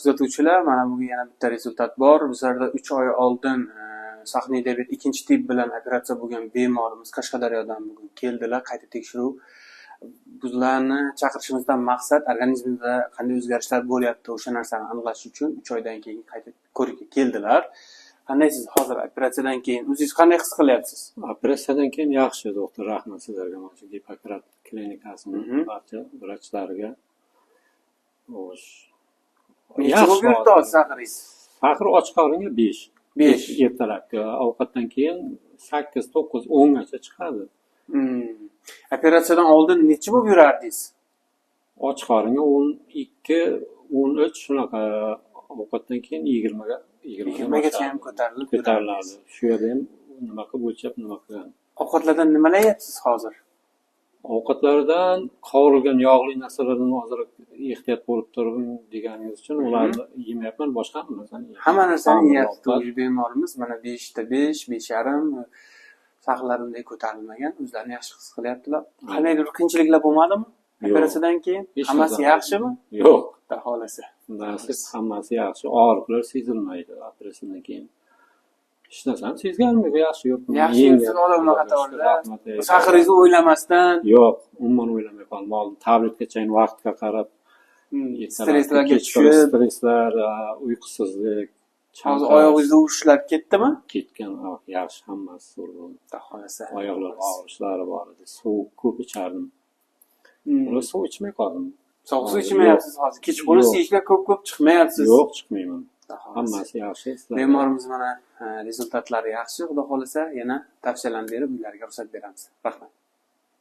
kuzatuvchilar, mana bugun yana bitta rezultat bor. Bizlarda 3 oy oldin sahniy diabet ikkinchi tip bilan operatsiya bo'lgan bemorimiz Qashqadaryodan bugun keldilar, qayta tekshiruv. Bizlarni chaqirishimizdan maqsad organizmda qanday o'zgarishlar bo'lyapti, o'sha narsani aniqlash uchun 3 oydan keyin qayta ko'rikka keldilar. Qandaysiz hozir operatsiyadan keyin? O'zingiz qanday his qilyapsiz? Operatsiyadan keyin yaxshi, doktor, rahmat sizlarga, mana shu Gipokrat klinikasining barcha vrachlariga. Necha bo'lib yuribdi hozir saqiringiz? Faqir och qoringa 5. 5. Ertalabki ovqatdan keyin 8, 9, 10 gacha chiqadi. Operatsiyadan oldin necha bo'lib yurardingiz? Och qoringa 12, 13 shunaqa, ovqatdan keyin 20 gacha ham ko'tariladi. Shu yerda ham nima qilib o'lchab, nima qilgan. Ovqatlardan nimalar yeyapsiz hozir? Ovqatlardan qovurilgan yog'li narsalardan ozroq ehtiyot bo'lib turing deganingiz uchun ularni yemayapman, boshqa narsani yeyapman. Hamma narsani yeyapti bemorimiz. Mana 5 ta 5, 5,5 saqlar unday ko'tarilmagan, o'zlarini yaxshi his qilyaptilar. Qandaydir qiyinchiliklar bo'lmadimi? Operatsiyadan keyin hammasi yaxshimi? Yo'q, Xudo xolasa. hammasi yaxshi. Og'riqlar sezilmaydi operatsiyadan keyin. Hech narsani sezganmi? Yaxshi, yo'qmi? Yaxshi, siz olamni qatorida saqiringizni o'ylamasdan. Yo'q, umuman o'ylamay qoldim. Oldin tabletgacha vaqtga qarab, stresslarga tushib, stresslar, uyqusizlik. Hozir oyog'ingizda urishlar ketdimi? Ketgan, yaxshi, hammasi bo'ldi. Xudo xolasa. Oyoqlar og'rishlari bor edi. Suv ko'p ichardim. Ular suv ichmay qoldim. Sovuq suv ichmayapsiz hozir. Kechqurun yeyishga ko'p chiqmayapsiz. Yo'q, chiqmayman. Hammasi yaxshi. Bemorimiz mana rezultatlari yaxshi. Xudo xolasa yana tavsiyalarni berib, ularga ruxsat beramiz. Rahmat.